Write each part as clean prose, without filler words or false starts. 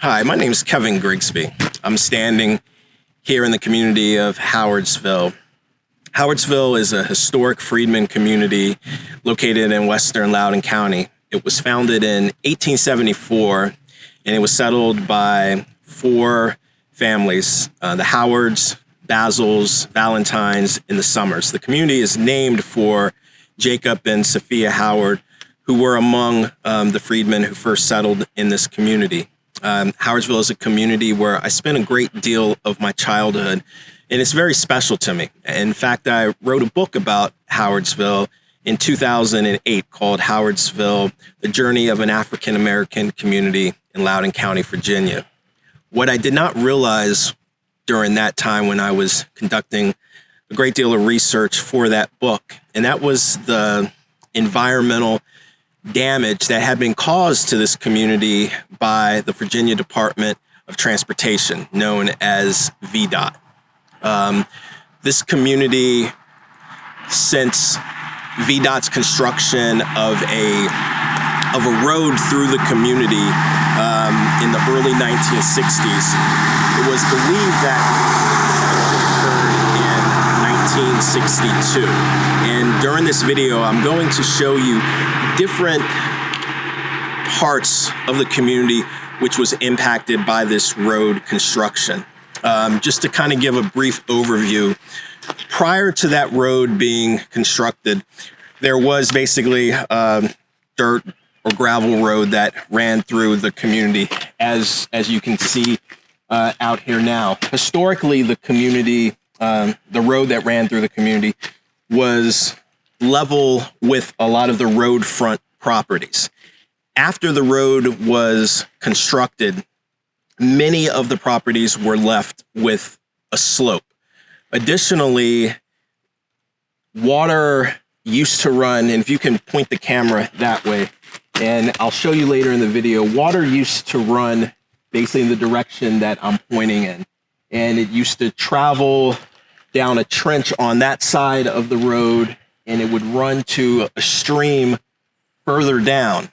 Hi, my name is Kevin Grigsby. I'm standing here in the community of Howardsville. Howardsville is a historic freedmen community located in western Loudoun County. It was founded in 1874, and it was settled by four families, the Howards, Basils, Valentines, and the Summers. The community is named for Jacob and Sophia Howard, who were among the freedmen who first settled in this community. Howardsville is a community where I spent a great deal of my childhood, and it's very special to me. In fact, I wrote a book about Howardsville in 2008 called Howardsville, The Journey of an African-American Community in Loudoun County, Virginia. What I did not realize during that time when I was conducting a great deal of research for that book, and that was the environmental damage that had been caused to this community by the Virginia Department of Transportation, known as VDOT. This community, since VDOT's construction of a road through the community in the early 1960s, it was believed that occurred in 1962. And during this video, I'm going to show you different parts of the community which was impacted by this road construction. Just to kind of give a brief overview, prior to that road being constructed, there was basically a dirt or gravel road that ran through the community, as you can see out here now. Historically, the community, the road that ran through the community was level with a lot of the road front properties. After the road was constructed, many of the properties were left with a slope. Additionally, water used to run, and if you can point the camera that way, and I'll show you later in the video, water used to run basically in the direction that I'm pointing in. And it used to travel down a trench on that side of the road, and it would run to a stream further down.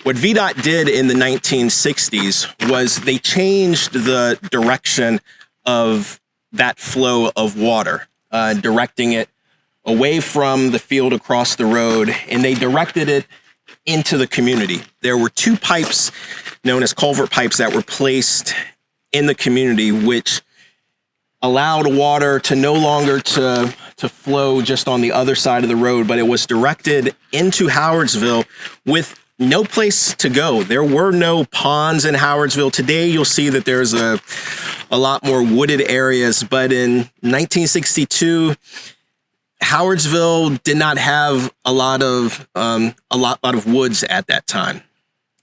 What VDOT did in the 1960s was they changed the direction of that flow of water, directing it away from the field across the road, and they directed it into the community. There were two pipes known as culvert pipes that were placed in the community, which allowed water to no longer to flow just on the other side of the road, but it was directed into Howardsville with no place to go. There were no ponds in Howardsville. Today, you'll see that there's a lot more wooded areas, but in 1962, Howardsville did not have a lot of woods at that time.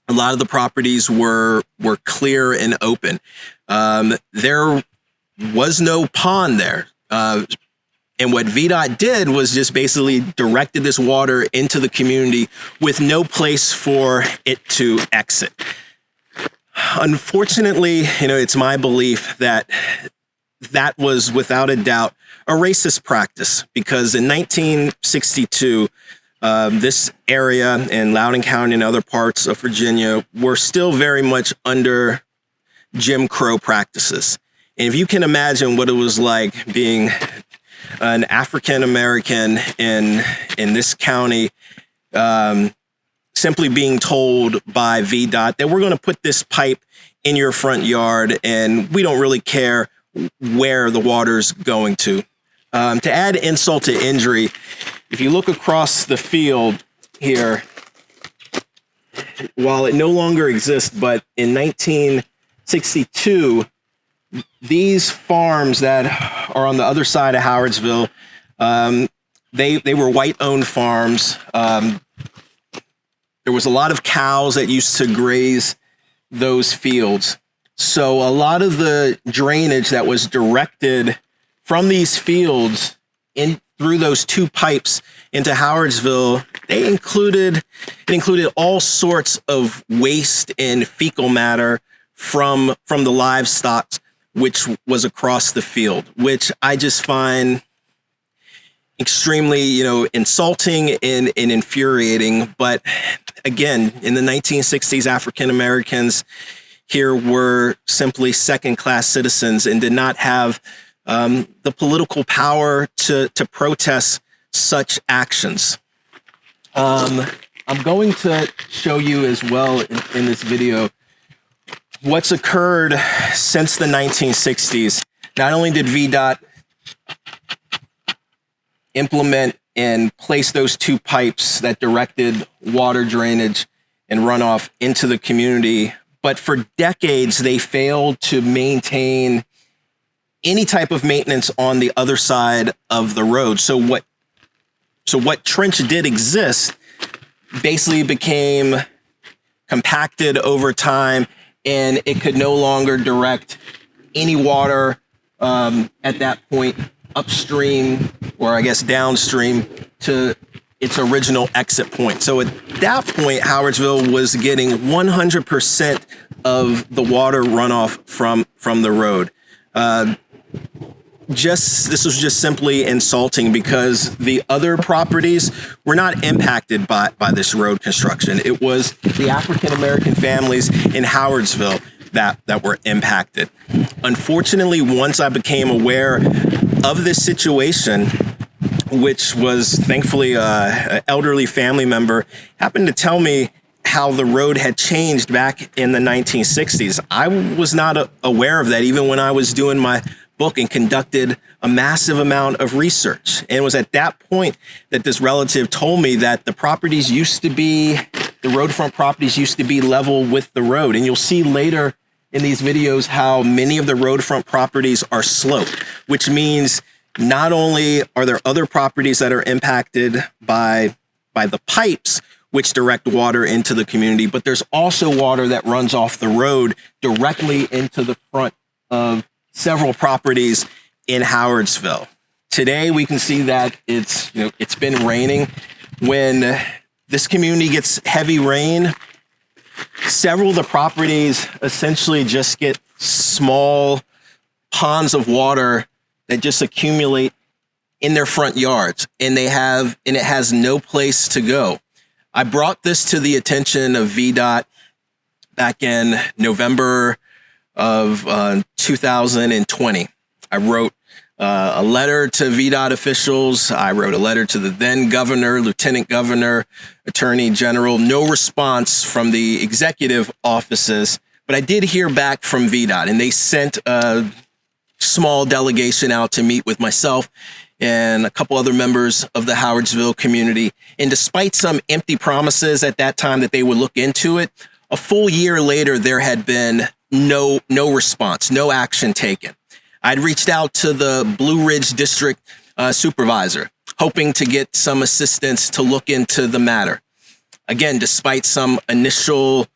A lot of the properties were clear and open. There was no pond there. And what VDOT did was just basically directed this water into the community with no place for it to exit. Unfortunately, it's my belief that that was without a doubt a racist practice, because in 1962, this area in Loudoun County and other parts of Virginia were still very much under Jim Crow practices. And if you can imagine what it was like being an African-American in this county, simply being told by VDOT that we're going to put this pipe in your front yard and we don't really care where the water's going to. To add insult to injury, if you look across the field here, while it no longer exists, but in 1962, these farms that are on the other side of Howardsville, they were white-owned farms. There was a lot of cows that used to graze those fields. So a lot of the drainage that was directed from these fields in through those two pipes into Howardsville, it included all sorts of waste and fecal matter from the livestock which was across the field, which I just find extremely, insulting and infuriating. But again, in the 1960s, African Americans, here were simply second-class citizens and did not have the political power to protest such actions. I'm going to show you as well in this video what's occurred since the 1960s. Not only did VDOT implement and place those two pipes that directed water drainage and runoff into the community, but for decades they failed to maintain any type of maintenance on the other side of the road. So what trench did exist basically became compacted over time, and it could no longer direct any water at that point upstream, or I guess downstream, to its original exit point. So at that point, Howardsville was getting 100% of the water runoff from the road. This was just simply insulting because the other properties were not impacted by this road construction. It was the African-American families in Howardsville that were impacted. Unfortunately, once I became aware of this situation, which was thankfully an elderly family member happened to tell me how the road had changed back in the 1960s. I was not aware of that even when I was doing my book and conducted a massive amount of research. And it was at that point that this relative told me that the properties used to be, the roadfront properties used to be level with the road. And you'll see later in these videos how many of the roadfront properties are sloped, which means not only are there other properties that are impacted by the pipes which direct water into the community, but there's also water that runs off the road directly into the front of several properties in Howardsville. Today, we can see that it's been raining. When this community gets heavy rain, several of the properties essentially just get small ponds of water that just accumulate in their front yards, and it has no place to go. I brought this to the attention of VDOT back in November of 2020. I wrote a letter to VDOT officials. I wrote a letter to the then governor, lieutenant governor, attorney general. No response from the executive offices, but I did hear back from VDOT, and they sent a small delegation out to meet with myself and a couple other members of the Howardsville community. And despite some empty promises at that time that they would look into it, a full year later, there had been no response, no action taken. I'd reached out to the Blue Ridge District supervisor, hoping to get some assistance to look into the matter. Again, despite some initial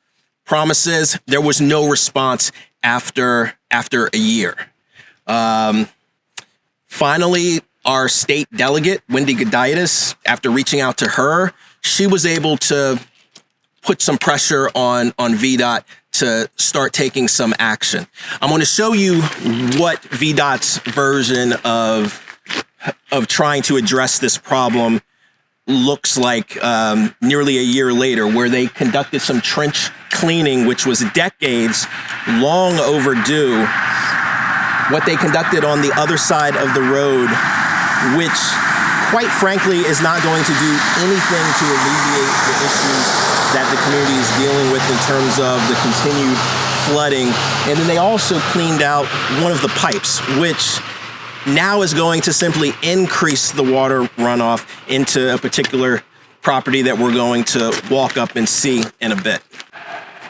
promises, there was no response after a year. Finally, our state delegate, Wendy Goditis, after reaching out to her, she was able to put some pressure on VDOT to start taking some action. I'm going to show you what VDOT's version of trying to address this problem looks like nearly a year later, where they conducted some trench cleaning, which was decades long overdue. What they conducted on the other side of the road, which quite frankly is not going to do anything to alleviate the issues that the community is dealing with in terms of the continued flooding. And then they also cleaned out one of the pipes, which now is going to simply increase the water runoff into a particular property that we're going to walk up and see in a bit.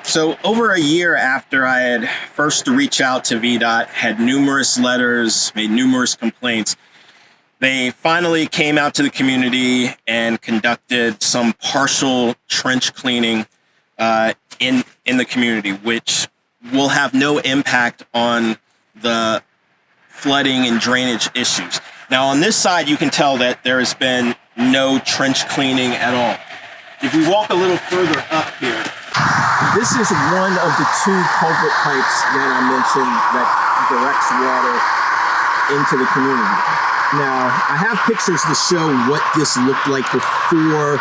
So over a year after I had first reached out to VDOT, had numerous letters, made numerous complaints, they finally came out to the community and conducted some partial trench cleaning in the community, which will have no impact on the flooding and drainage issues. Now on this side, you can tell that there has been no trench cleaning at all. If we walk a little further up here, this is one of the two culvert pipes that I mentioned that directs water into the community. Now, I have pictures to show what this looked like before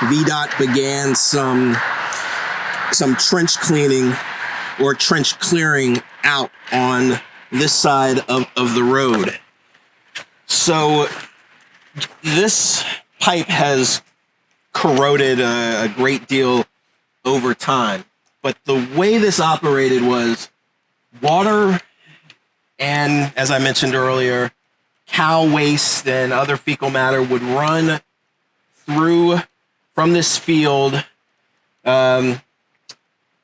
VDOT began some trench cleaning or trench clearing out on this side of the road. So this pipe has corroded a great deal over time. But the way this operated was water and, as I mentioned earlier, cow waste and other fecal matter would run through from this field. The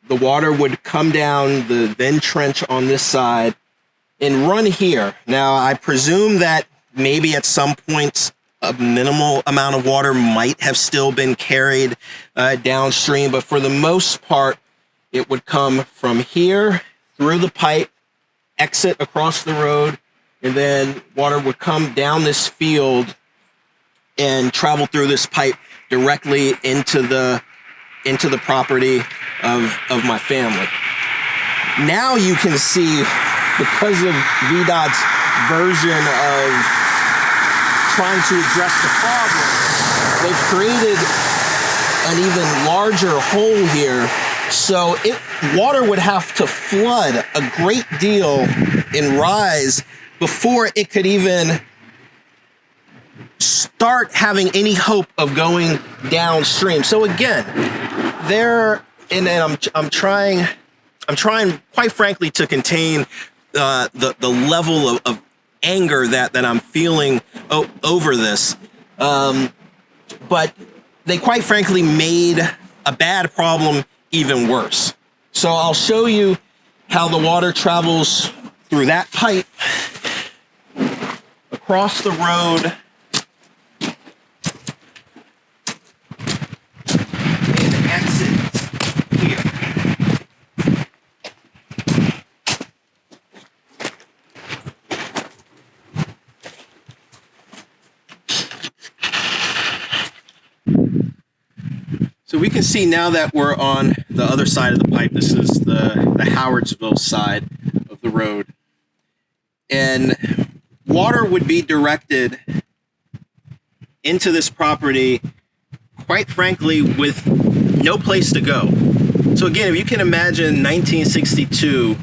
water would come down the then trench on this side and run here. Now, I presume that maybe at some points a minimal amount of water might have still been carried downstream, but for the most part, it would come from here through the pipe, exit across the road, and then water would come down this field and travel through this pipe directly into the property of my family. Now you can see, because of VDOT's version of trying to address the problem, they've created an even larger hole here. So water would have to flood a great deal and rise before it could even start having any hope of going downstream. So again, I'm trying quite frankly to contain the level of anger that I'm feeling over this. But they quite frankly made a bad problem even worse. So I'll show you how the water travels through that pipe, across the road, and exits here. So we can see now that we're on the other side of the pipe. This is the Howardsville side of the road. And water would be directed into this property, quite frankly, with no place to go. So again, if you can imagine 1962,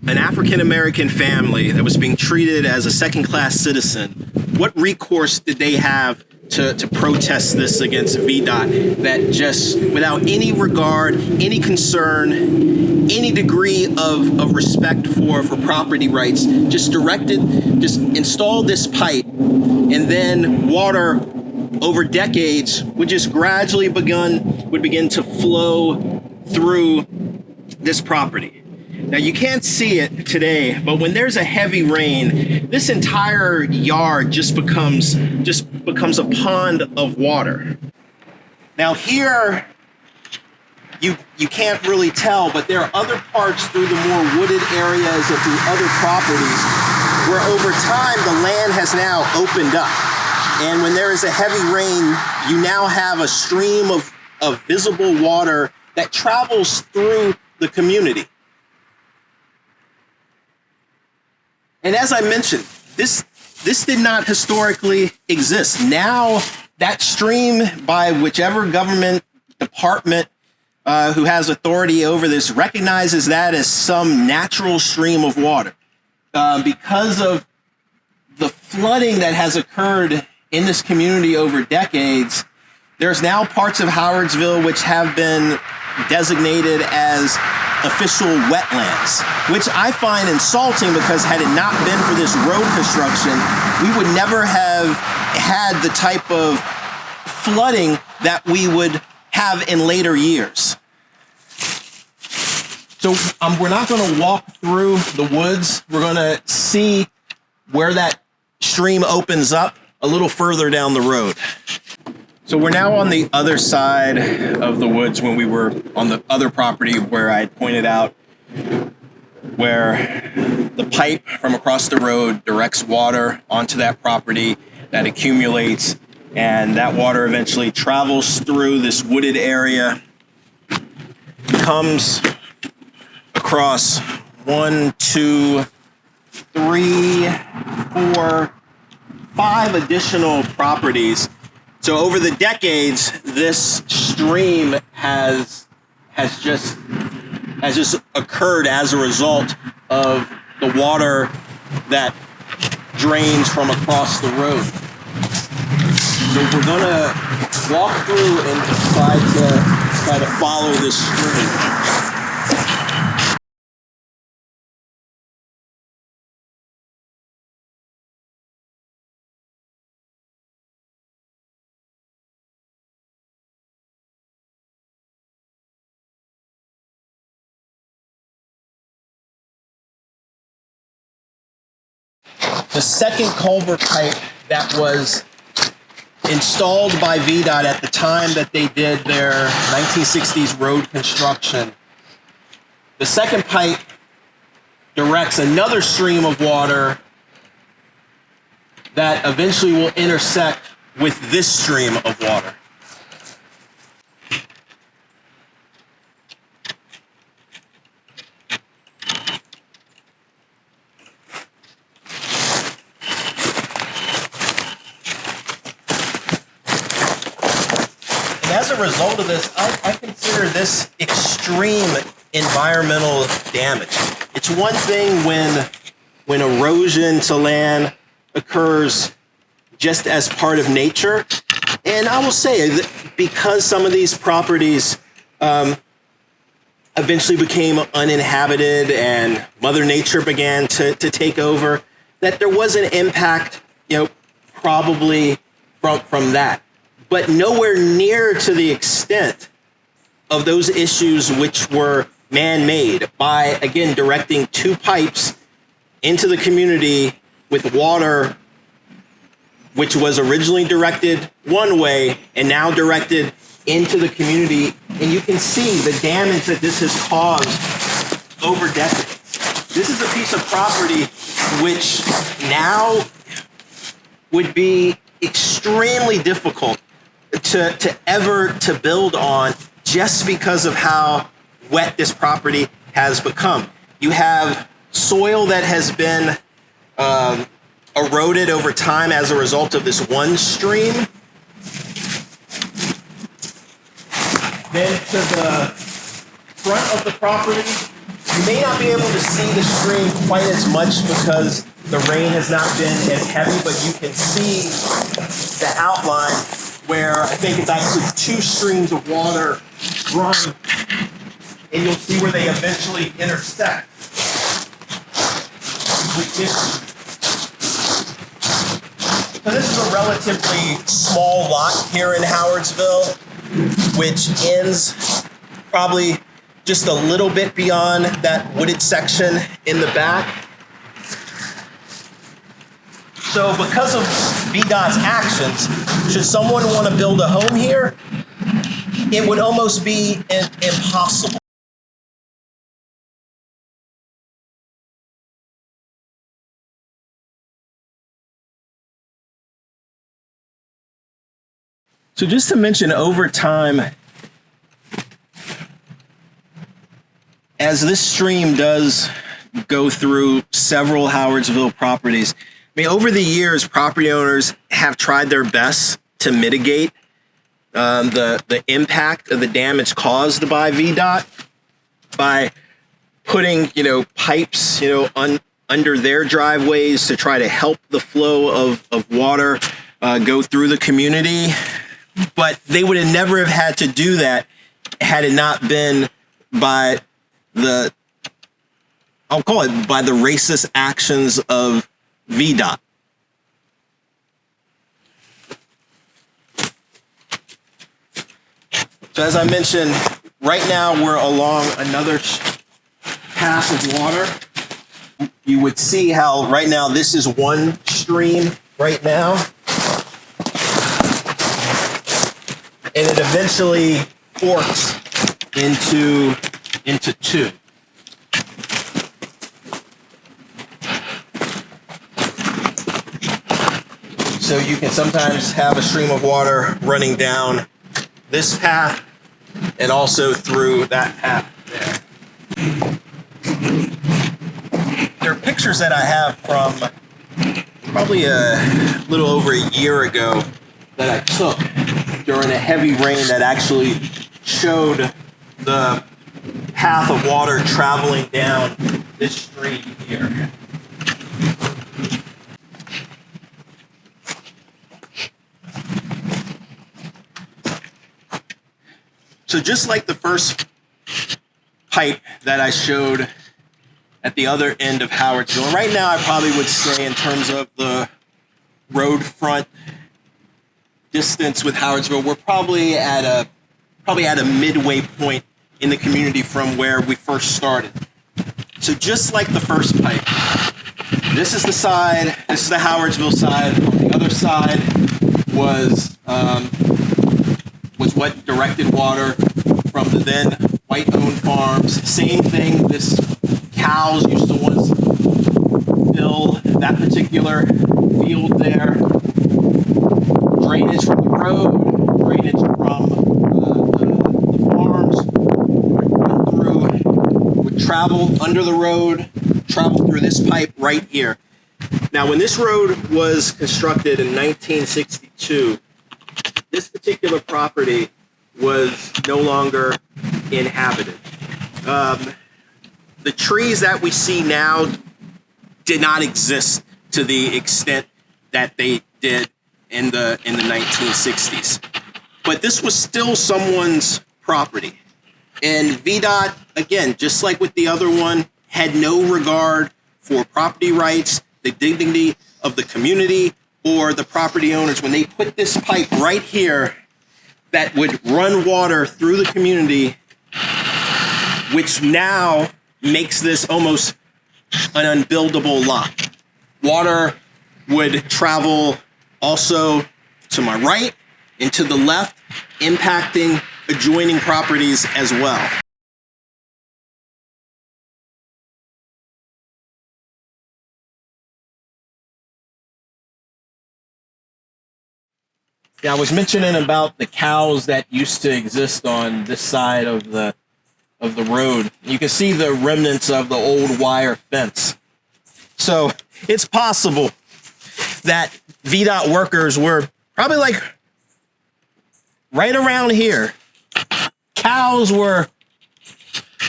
an African-American family that was being treated as a second-class citizen, what recourse did they have to protest this against VDOT that just, without any regard, any concern, any degree of respect for property rights, just installed this pipe, and then water over decades would just gradually begin to flow through this property. Now, you can't see it today, but when there's a heavy rain, this entire yard just becomes a pond of water. Now here, you can't really tell, but there are other parts through the more wooded areas and through other properties where over time the land has now opened up. And when there is a heavy rain, you now have a stream of visible water that travels through the community. And as I mentioned, this did not historically exist. Now that stream, by whichever government department who has authority over this, recognizes that as some natural stream of water. Because of the flooding that has occurred in this community over decades, there's now parts of Howardsville which have been designated as official wetlands, which I find insulting, because had it not been for this road construction, we would never have had the type of flooding that we would have in later years. So we're not going to walk through the woods. We're going to see where that stream opens up a little further down the road. So we're now on the other side of the woods, when we were on the other property where I pointed out where the pipe from across the road directs water onto that property that accumulates, and that water eventually travels through this wooded area, comes across 1, 2, 3, 4, 5 additional properties. So over the decades, this stream has just has just occurred as a result of the water that drains from across the road. So we're gonna walk through and try to follow this stream. The second culvert pipe that was installed by VDOT at the time that they did their 1960s road construction. The second pipe directs another stream of water that eventually will intersect with this stream of water. As a result of this, I consider this extreme environmental damage. It's one thing when erosion to land occurs just as part of nature. And I will say that because some of these properties eventually became uninhabited and Mother Nature began to take over, that there was an impact, probably from that. But nowhere near to the extent of those issues which were man-made by, again, directing two pipes into the community with water which was originally directed one way and now directed into the community. And you can see the damage that this has caused over decades. This is a piece of property which now would be extremely difficult to build on, just because of how wet this property has become. You have soil that has been eroded over time as a result of this one stream. Then to the front of the property, you may not be able to see the stream quite as much because the rain has not been as heavy, but you can see the outline where I think it's actually two streams of water run, and you'll see where they eventually intersect with this. So this is a relatively small lot here in Howardsville, which ends probably just a little bit beyond that wooded section in the back. So because of VDOT's actions, should someone want to build a home here, it would almost be impossible. So just to mention, over time, as this stream does go through several Howardsville properties, over the years, property owners have tried their best to mitigate the impact of the damage caused by VDOT by putting, pipes, under their driveways to try to help the flow of water go through the community. But they would have never have had to do that had it not been by I'll call it by the racist actions of VDOT. So as I mentioned, right now we're along another path of water. You would see how right now this is one stream right now. And it eventually forks into two. So you can sometimes have a stream of water running down this path and also through that path there. There are pictures that I have from probably a little over a year ago that I took during a heavy rain that actually showed path of water traveling down this stream here. So just like the first pipe that I showed at the other end of Howardsville, right now I probably would say in terms of the road front distance with Howardsville, we're probably at a midway point in the community from where we first started. So just like the first pipe, this is the side, this is the Howardsville side. On the other side was what directed water from the then white-owned farms. Same thing, this cows used to once fill that particular field there. Drainage from the road, drainage from the farms, would travel under the road, travel through this pipe right here. Now, when this road was constructed in 1962, this particular property was no longer inhabited. The trees that we see now did not exist to the extent that they did in the 1960s. But this was still someone's property. And VDOT, again, just like with the other one, had no regard for property rights, the dignity of the community, or the property owners. When they put this pipe right here that would run water through the community, which now makes this almost an unbuildable lot. Water would travel also to my right and to the left, impacting adjoining properties as well. Yeah, I was mentioning about the cows that used to exist on this side of the road. You can see the remnants of the old wire fence. So it's possible that VDOT workers were probably like right around here. Cows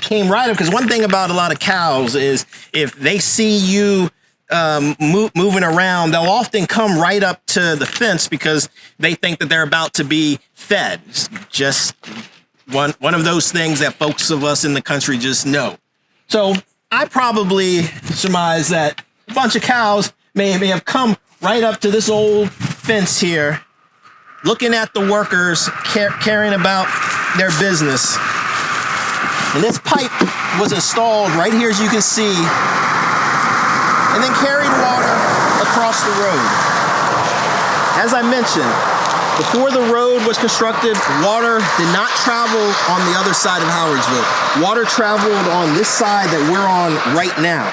came right up, because one thing about a lot of cows is if they see you moving around, they'll often come right up to the fence because they think that they're about to be fed. It's just one of those things that folks of us in the country just know. So I probably surmise that a bunch of cows may have come right up to this old fence here, looking at the workers, caring about their business. And this pipe was installed right here, as you can see, and then carried water across the road. As I mentioned, before the road was constructed, water did not travel on the other side of Howardsville. Water traveled on this side that we're on right now.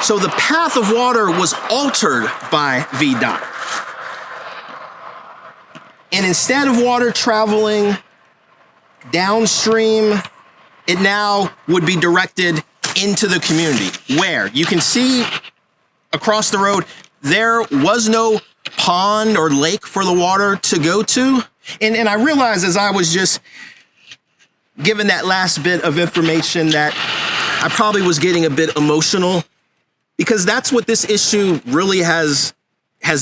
So the path of water was altered by VDOT. And instead of water traveling downstream, it now would be directed into the community, where you can see across the road, there was no pond or lake for the water to go to. And I realized as I was just given that last bit of information that I probably was getting a bit emotional, because that's what this issue really has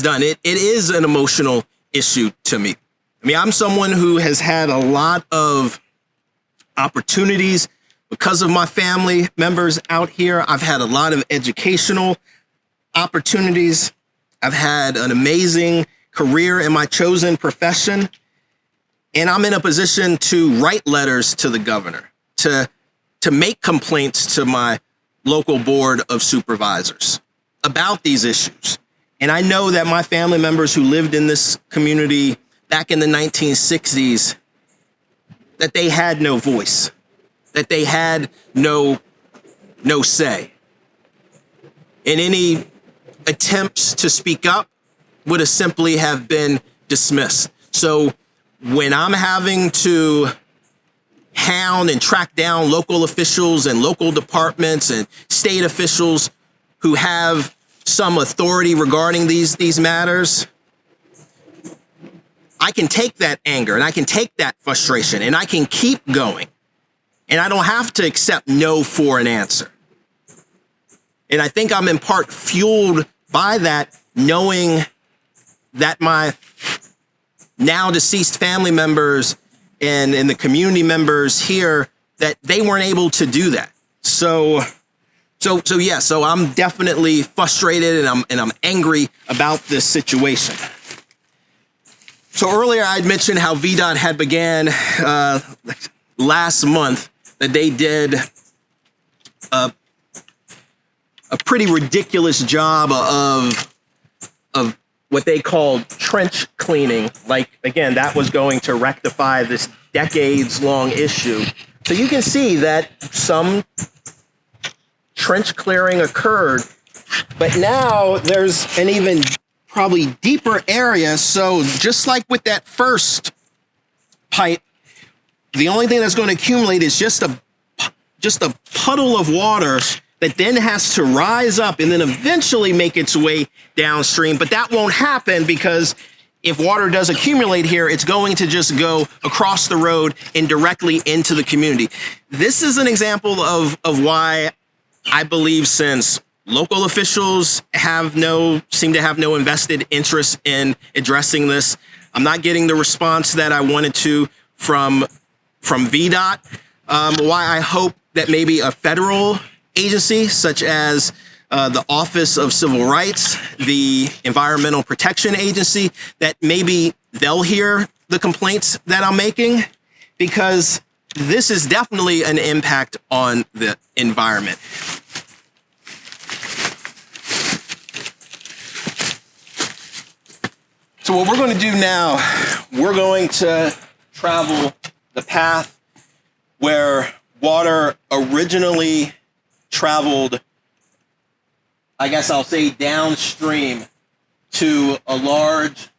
done. It is an emotional issue to me. I mean, I'm someone who has had a lot of opportunities because of my family members out here. I've had a lot of educational opportunities. I've had an amazing career in my chosen profession. And I'm in a position to write letters to the governor, to make complaints to my local board of supervisors about these issues. And I know that my family members who lived in this community back in the 1960s, that they had no voice, that they had no say. And any attempts to speak up would have simply have been dismissed. So when I'm having to hound and track down local officials and local departments and state officials who have some authority regarding these matters, I can take that anger and I can take that frustration and I can keep going. And I don't have to accept no for an answer. And I think I'm in part fueled by that, knowing that my now deceased family members and the community members here, that they weren't able to do that. So I'm definitely frustrated and I'm angry about this situation. So earlier I'd mentioned how VDOT had began last month that they did a pretty ridiculous job of what they called trench cleaning. Like, again, that was going to rectify this decades-long issue. So you can see that some trench clearing occurred, but now there's an even probably deeper area. So just like with that first pipe, the only thing that's going to accumulate is just a puddle of water that then has to rise up and then eventually make its way downstream. But that won't happen because if water does accumulate here, it's going to just go across the road and directly into the community. This is an example of why I believe, since local officials seem to have no invested interest in addressing this, I'm not getting the response that I wanted to from VDOT. Why I hope that maybe a federal agency such as the Office of Civil Rights, the Environmental Protection Agency, that maybe they'll hear the complaints that I'm making, because this is definitely an impact on the environment. So what we're going to do now, we're going to travel the path where water originally traveled, I guess I'll say downstream, to a large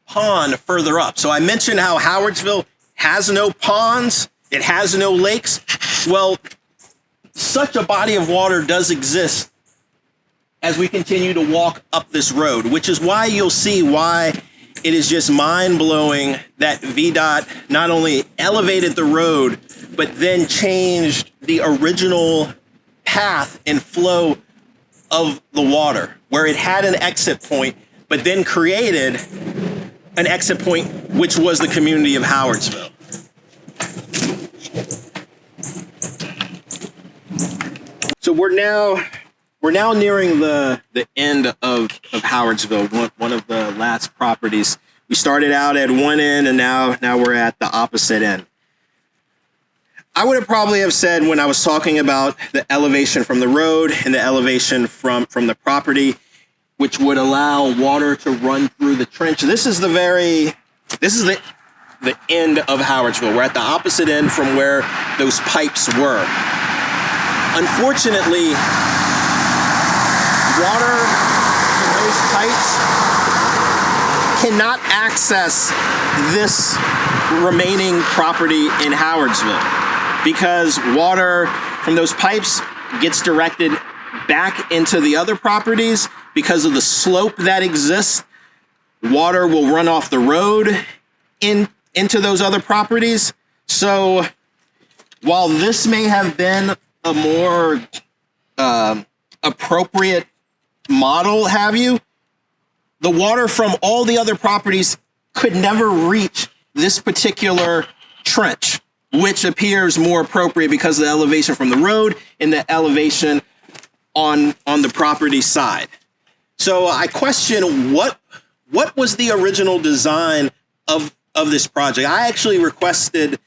pond further up. So I mentioned how Howardsville has no ponds, it has no lakes. Well, such a body of water does exist as we continue to walk up this road, which is why you'll see why it is just mind-blowing that VDOT not only elevated the road, but then changed the original path and flow of the water, where it had an exit point, but then created an exit point, which was the community of Howardsville. So we're now nearing the end of Howardsville, one of the last properties. We started out at one end, and now we're at the opposite end. I would have probably have said, when I was talking about the elevation from the road and the elevation from the property, which would allow water to run through the trench. This is the end of Howardsville. We're at the opposite end from where those pipes were. Unfortunately, water from those pipes cannot access this remaining property in Howardsville, because water from those pipes gets directed back into the other properties. Because of the slope that exists, water will run off the road into those other properties. So while this may have been a more appropriate model, the water from all the other properties could never reach this particular trench, which appears more appropriate because of the elevation from the road and the elevation on the property side. So I question what was the original design of this project. I actually requested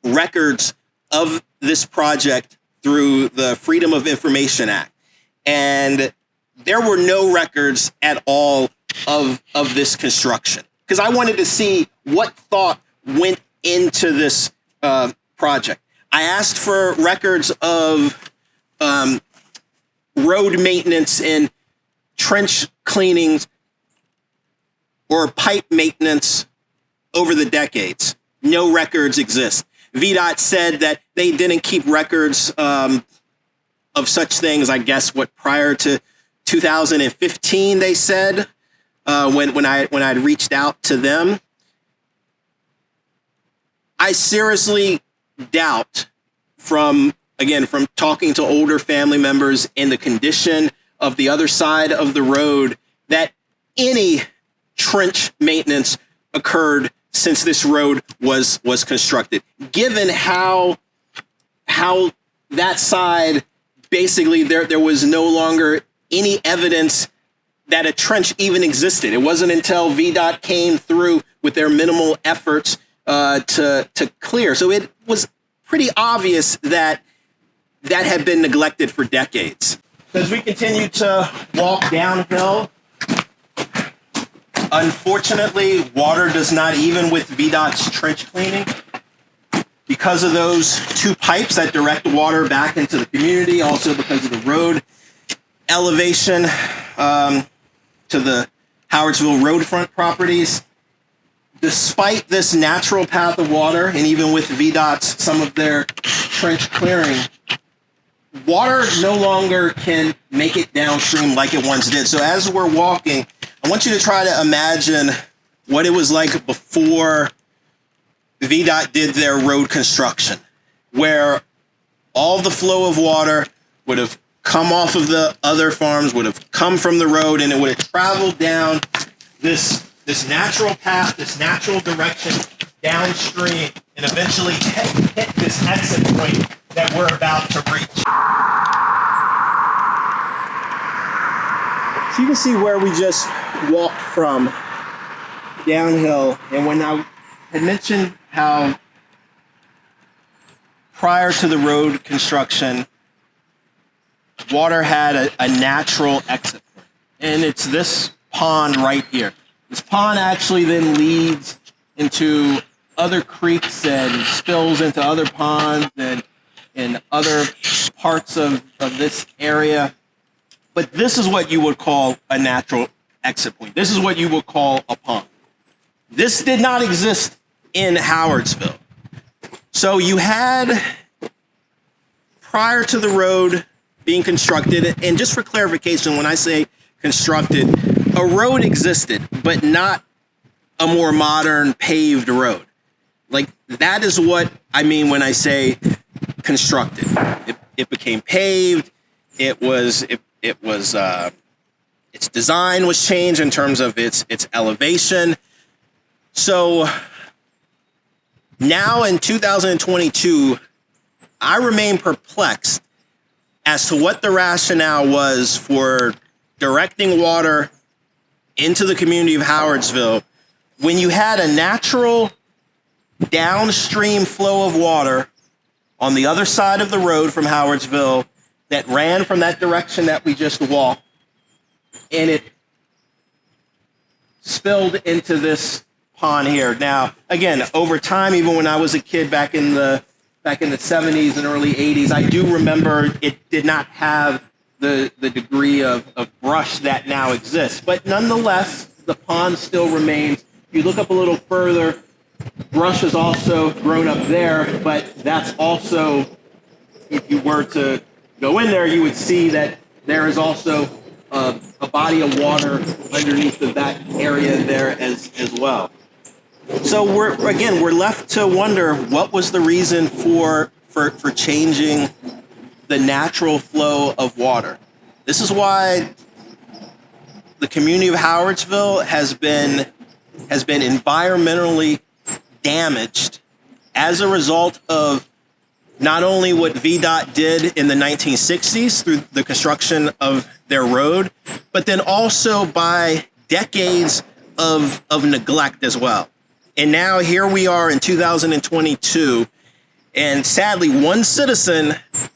records of this project through the Freedom of Information Act, and there were no records at all of this construction, because I wanted to see what thought went into this project. I asked for records of road maintenance and trench cleanings or pipe maintenance over the decades. No records exist. VDOT said that they didn't keep records of such things, I guess, prior to 2015, they said, when I'd reached out to them. I seriously doubt from talking to older family members in the condition of the other side of the road that any trench maintenance occurred since this road was constructed. Given how that side, basically there was no longer any evidence that a trench even existed. It wasn't until VDOT came through with their minimal efforts to clear. So it was pretty obvious that had been neglected for decades. As we continue to walk downhill, unfortunately, water does not even with VDOT's trench cleaning. Because of those two pipes that direct the water back into the community, also because of the road elevation to the Howardsville roadfront properties, despite this natural path of water, and even with VDOT's, some of their trench clearing, water no longer can make it downstream like it once did. So as we're walking, I want you to try to imagine what it was like before VDOT did their road construction, where all the flow of water would have come off of the other farms, would have come from the road, and it would have traveled down this natural path, this natural direction downstream, and eventually hit this exit point that we're about to reach. So you can see where we just walked from downhill, and when I had mentioned how prior to the road construction, water had a natural exit point, and it's this pond right here. This pond actually then leads into other creeks and spills into other ponds and in other parts of this area. But this is what you would call a natural exit point. This is what you would call a pond. This did not exist in Howardsville. So you had, prior to the road being constructed, and just for clarification, when I say constructed, a road existed, but not a more modern paved road. Like, that is what I mean when I say constructed. It became paved. Its design was changed in terms of its elevation. So now in 2022, I remain perplexed as to what the rationale was for directing water into the community of Howardsville when you had a natural downstream flow of water on the other side of the road from Howardsville that ran from that direction that we just walked, and it spilled into this pond here. Now, again, over time, even when I was a kid back in the 70s and early 80s, I do remember it did not have the degree of brush that now exists. But nonetheless, the pond still remains. If you look up a little further, brush has also grown up there, but that's also, if you were to go in there, you would see that there is also a body of water underneath of that area there as well. So we're left to wonder what was the reason for changing the natural flow of water. This is why the community of Howardsville has been environmentally damaged as a result of not only what VDOT did in the 1960s through the construction of their road, but then also by decades of neglect as well. And now here we are in 2022, and sadly, one citizen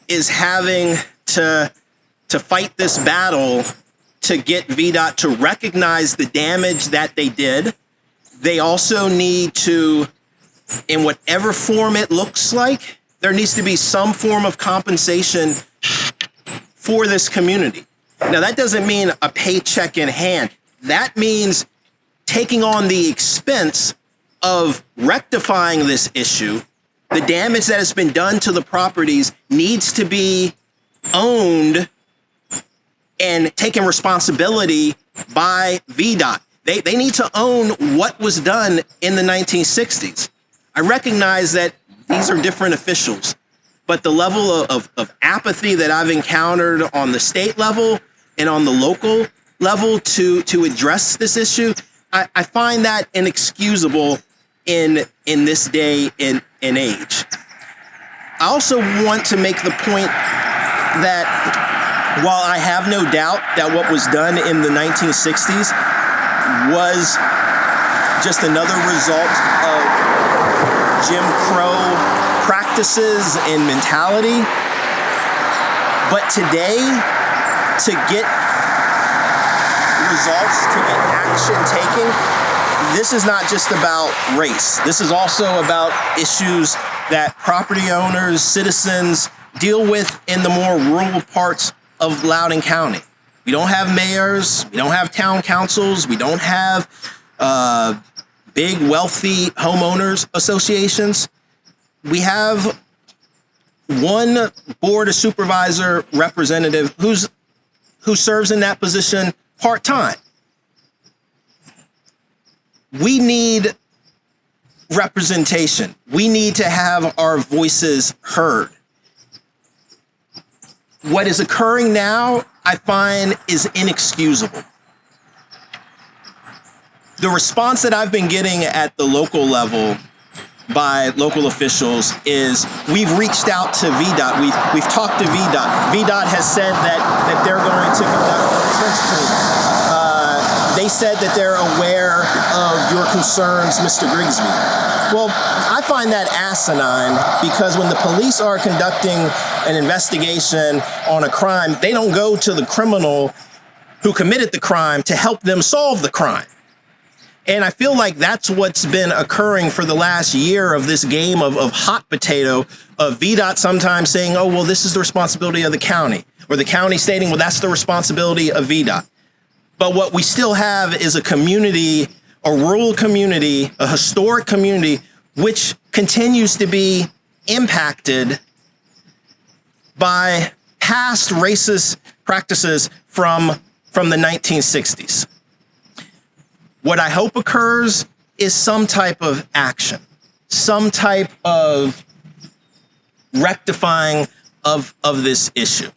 is having to fight this battle to get VDOT to recognize the damage that they did. They also need to, in whatever form it looks like, there needs to be some form of compensation for this community. Now, that doesn't mean a paycheck in hand. That means taking on the expense of rectifying this issue. The damage that has been done to the properties needs to be owned and taken responsibility by VDOT. They need to own what was done in the 1960s. I recognize that these are different officials, but the level of apathy that I've encountered on the state level and on the local level to address this issue, I find that inexcusable in this day and age. I also want to make the point that while I have no doubt that what was done in the 1960s was just another result of Jim Crow practices and mentality, but today, to get results, to get action taken, this is not just about race. This is also about issues that property owners, citizens deal with in the more rural parts of Loudoun County. We don't have mayors, we don't have town councils, we don't have big wealthy homeowners associations. We have one board of supervisor representative who serves in that position part-time. We need representation. We need to have our voices heard. What is occurring now, I find, is inexcusable. The response that I've been getting at the local level by local officials is we've reached out to VDOT. We've talked to VDOT. VDOT has said that they're going to conduct a trench cleanup. They said that they're aware of your concerns, Mr. Grigsby. Well, I find that asinine because when the police are conducting an investigation on a crime, they don't go to the criminal who committed the crime to help them solve the crime. And I feel like that's what's been occurring for the last year of this game of hot potato, of VDOT sometimes saying, oh, well, this is the responsibility of the county, or the county stating, well, that's the responsibility of VDOT. But what we still have is a community, a rural community, a historic community, which continues to be impacted by past racist practices from the 1960s. What I hope occurs is some type of action, some type of rectifying of this issue.